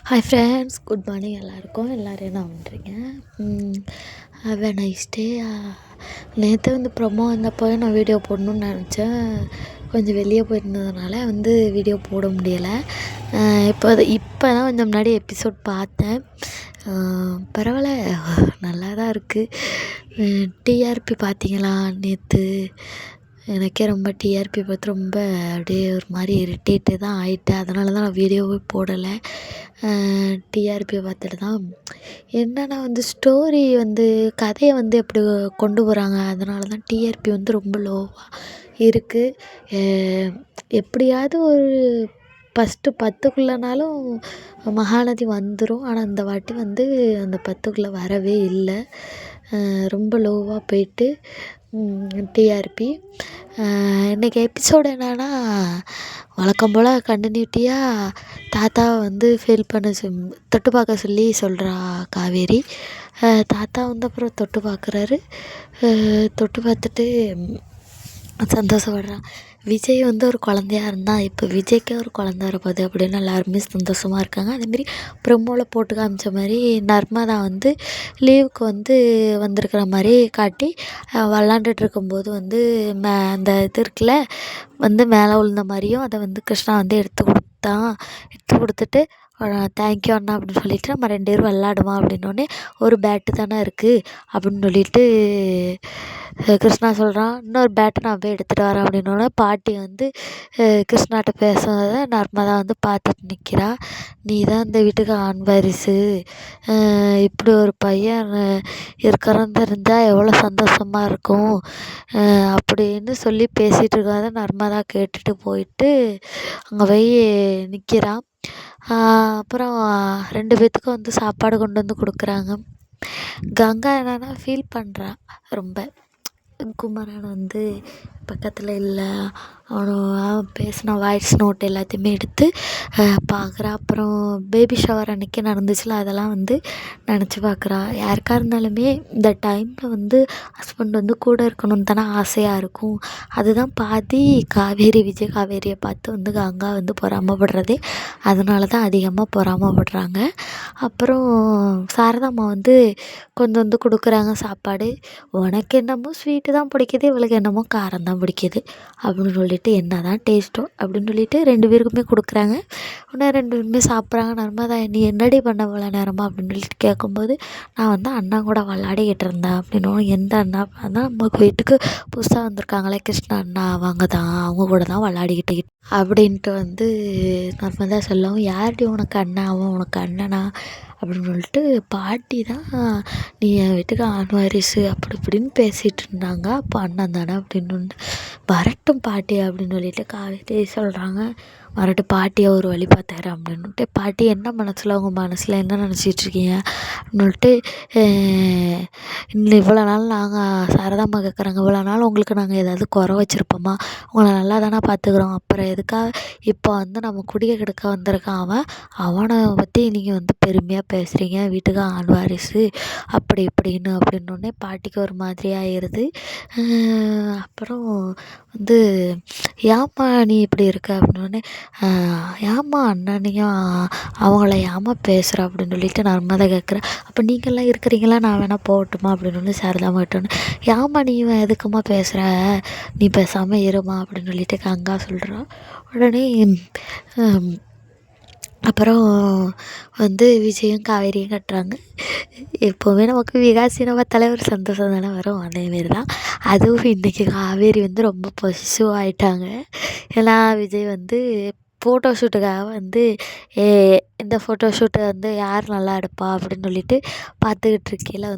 Hi friends, good morning எல்லாருக்கும். எல்லோரும் என்ன பண்ணுறீங்க? Have a nice day. நேற்று ப்ரொமோ வந்தப்போ நான் வீடியோ போடணுன்னு நினச்சேன். கொஞ்சம் வெளியே போயிருந்ததுனால வீடியோ போட முடியலை. இப்போ தான் கொஞ்சம் முன்னாடி எபிசோட் பார்த்தேன். பரவாயில்ல, நல்லா தான் இருக்குது. டிஆர்பி பார்த்தீங்களா? நேற்று எனக்கே ரொம்ப டிஆர்பி பார்த்து ரொம்ப அப்படியே ஒரு மாதிரி இரிட்டேட்டு தான் ஆகிட்டேன். அதனால தான் நான் வீடியோவே போடலை. டிஆர்பி பார்த்துட்டு தான் என்னென்னா ஸ்டோரி கதையை எப்படி கொண்டு போகிறாங்க, அதனால தான் டிஆர்பி ரொம்ப லோவாக இருக்குது. எப்படியாவது ஒரு ஃபஸ்ட்டு 10க்குள்ளனாலும் மகாநதி வந்துடும். ஆனால் இந்த வாட்டி அந்த 10க்குள்ளே வரவே இல்லை. ரொம்ப லோவாக போயிட்டு டிஆர்பி. இன்றைக்கி எபிசோடு என்னென்னா, வழக்கம் போல் கண்டினியூட்டியாக தாத்தாவை ஃபீல் பண்ண தொட்டு பார்க்க சொல்கிறா காவேரி. தாத்தா அப்புறம் தொட்டு பார்க்குறாரு. தொட்டு பார்த்துட்டு சந்தோஷப்படுறான். விஜய் ஒரு குழந்தையா இருந்தால் இப்போ விஜய்க்கே ஒரு குழந்த வரப்போகுது அப்படின்னு எல்லாருமே சந்தோஷமாக இருக்காங்க. அதேமாரி ப்ரொமோவில் போட்டு காமிச்ச மாதிரி நர்மதா லீவுக்கு வந்திருக்கிற மாதிரி காட்டி விளாண்டுட்டு இருக்கும்போது அந்த இது இருக்குல்ல மேலே விழுந்த மாதிரியும் அதை கிருஷ்ணா எடுத்து கொடுத்துட்டு தேங்க்யூ அண்ணா அப்படின்னு சொல்லிவிட்டு நம்ம 2 பேரும் விளாடுமா அப்படின்னோடனே ஒரு பேட்டு தானே இருக்குது அப்படின்னு சொல்லிட்டு கிருஷ்ணா சொல்கிறான். இன்னொரு பேட்டை நான் போய் எடுத்துகிட்டு வரேன் அப்படின்னோடனே பாட்டி கிருஷ்ணாட்ட பேசுனதை நர்மதா பார்த்துட்டு நிற்கிறா. நீ தான் இந்த வீட்டுக்கு ஆண் வாரிசு, இப்படி ஒரு பையன் இருக்கிறன்னு தெரிஞ்சால் எவ்வளோ சந்தோஷமாக இருக்கும் அப்படின்னு சொல்லி பேசிகிட்டு இருக்காத நர்மதா கேட்டுட்டு போயிட்டு அங்கே போய் நிற்கிறான். அப்புறம் 2 பேர்த்துக்கும் சாப்பாடு கொண்டு கொடுக்குறாங்க. கங்கா என்னென்னா ஃபீல் பண்ணுறா ரொம்ப. குமரன் பக்கத்தில் இல்லை. அவன் பேசின வாய்ஸ் நோட் எல்லாத்தையுமே எடுத்து பார்க்குறா. அப்புறம் பேபி ஷவர் அன்றைக்கி நடந்துச்சுல, அதெல்லாம் நினச்சி பார்க்குறா. யாருக்காக இருந்தாலுமே இந்த டைமில் ஹஸ்பண்ட் கூட இருக்கணும்னு தானே ஆசையாக இருக்கும். அதுதான் பாதி விஜய் காவேரியை பார்த்து கங்கா பொறாமப்படுறதே. அதனால தான் அதிகமாக பொறாமப்படுறாங்க. அப்புறம் சாரதாம்மா கொண்டு கொடுக்குறாங்க சாப்பாடு. உனக்கு என்னமோ ஸ்வீட்டு தான் பிடிக்குது, இவளுக்கு என்னமோ காரம் தான் பிடிக்குது அப்படின்னு சொல்லிட்டு என்ன தான் டேஸ்ட்டோ அப்படின்னு சொல்லிட்டு 2 பேருக்குமே கொடுக்குறாங்க. உடனே 2 பேருமே சாப்பிட்றாங்க. நர்மதா நீ என்னடி பண்ண இவ்வளோ நேரமா அப்படின்னு சொல்லிட்டு கேட்கும்போது, நான் அண்ணா கூட விளாடிக்கிட்டு இருந்தேன் அப்படின்னும். எந்த அண்ணா? அதான் நம்ம வீட்டுக்கு புதுசாக வந்திருக்காங்களே கிருஷ்ணா அண்ணா, அவங்க தான், அவங்க கூட தான் விளாடிக்கிட்டு அப்படின்ட்டு நர்மதா சொல்லவும், யார்டி உனக்கு அண்ணா, அவன் உனக்கு அண்ணனா அப்படின்னு சொல்லிட்டு பாட்டி தான் நீ என் வீட்டுக்கு ஆண் வாரிசு அப்படி இப்படின்னு பேசிகிட்டு இருந்தாங்க. அப்போ அண்ணன் தானே அப்படின்னு வரட்டும் பாட்டி அப்படின்னு சொல்லிட்டு காவேரி சொல்கிறாங்க. வரட்டும், பாட்டியை ஒரு வழி பார்த்தாரு அப்படின்னுட்டு. பாட்டி என்ன மனசில், உங்கள் மனசில் என்ன நினச்சிட்ருக்கீங்க அப்படின்னு சொல்லிட்டு, இவ்வளோ நாள் நாங்கள் சாரதாம்மா கேட்குறாங்க, இவ்வளோ நாள் உங்களுக்கு நாங்கள் ஏதாவது குறை வச்சுருப்போமா? உங்களை நல்லா தானே பார்த்துக்குறோம், அப்புறம் எதுக்காக இப்போ நம்ம குடியை கெடுக்க வந்திருக்கான் அவனை பற்றி நீங்கள் பெருமையாக பேசுகிறீங்க, வீட்டுக்கு ஆண் வாரிசு அப்படி இப்படின்னு அப்படின்னோடனே பாட்டிக்கு ஒரு மாதிரி ஆயிடுது. அப்புறம் ஏம்மா நீ இப்படி இருக்க அப்படின்னோடனே, ஏம்மா அண்ணனையும் அவங்கள ஏம்மா பேசுகிற அப்படின்னு சொல்லிட்டு நர்மதா கேட்குறேன். அப்போ நீங்கள்லாம் இருக்கிறீங்களா, நான் வேணால் போகட்டுமா அப்படின்னு சாரதாம்மா கிட்டோன்னு, ஏம்மா நீ எதுக்குமா பேசுகிற, நீ பேசாமல் இருமா அப்படின்னு சொல்லிட்டு கங்கா சொல்கிறான். உடனே அப்புறம் விஜயும் காவேரியும் கட்டுறாங்க. எப்போவுமே நமக்கு விகாசினை பார்த்தாலே ஒரு சந்தோஷம் தானே வரும். அதேமாரி தான் அதுவும் இன்றைக்கி காவேரி ரொம்ப பொசிசிவ் ஆகிட்டாங்க. ஏன்னா விஜய் ஃபோட்டோ ஷூட்டுக்காக ஏ இந்த ஃபோட்டோ ஷூட்டை யார் நல்லா எடுப்பா அப்படின்னு சொல்லிட்டு பார்த்துக்கிட்டு இருக்கையில்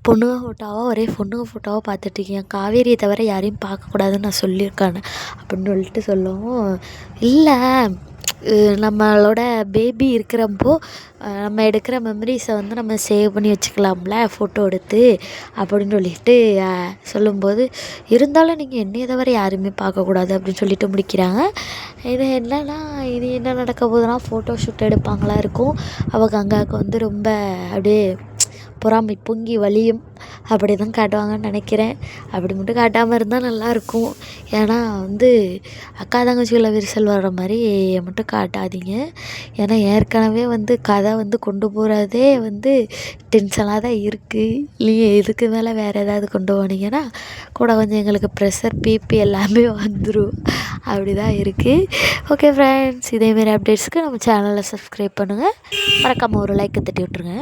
பொண்ணுங்க ஃபோட்டோவாக ஒரே பொண்ணுங்க ஃபோட்டோவாக பார்த்துட்ருக்கேன், காவேரியை தவிர யாரையும் பார்க்கக்கூடாதுன்னு நான் சொல்லியிருக்கானே அப்படின்னு சொல்லிட்டு சொல்லவும், இல்லை நம்மளோட பேபி இருக்கிறப்போ நம்ம எடுக்கிற மெமரிஸை நம்ம சேவ் பண்ணி வச்சுக்கலாம்ல ஃபோட்டோ எடுத்து அப்படின்னு சொல்லிட்டு சொல்லும்போது, இருந்தாலும் நீங்கள் என்னையை தவிர யாருமே பார்க்கக்கூடாது அப்படின்னு சொல்லிட்டு முடிக்கிறாங்க. இது என்னன்னா, இது என்ன நடக்க போகுதுன்னா, ஃபோட்டோ ஷூட் எடுப்பாங்களா இருக்கும். அவள் கங்காவுக்கு ரொம்ப அப்படியே பொறாமை பொங்கி வழியும் அப்படி தான் காட்டுவாங்கன்னு நினைக்கிறேன். அப்படி மட்டும் காட்டாமல் இருந்தால் நல்லாயிருக்கும். ஏன்னா வந்து அக்கா தங்கச்சிக்குள்ள விரிசல் வர்ற மாதிரி மட்டும் காட்டாதீங்க. ஏன்னா ஏற்கனவே வந்து கதை வந்து கொண்டு போகிறதே வந்து டென்ஷனாக தான் இருக்குது. நீங்கள் இதுக்கு மேலே வேறு ஏதாவது கொண்டு போனீங்கன்னா கூட கொஞ்சம் எங்களுக்கு ப்ரெஷர் பிபி எல்லாமே வந்துடும். அப்படி தான் இருக்குது. ஓகே ஃப்ரெண்ட்ஸ், இதேமாரி அப்டேட்ஸ்க்கு நம்ம சேனலை சப்ஸ்கிரைப் பண்ணுங்கள். மறக்காமல் ஒரு லைக்கை தட்டி விட்ருங்க.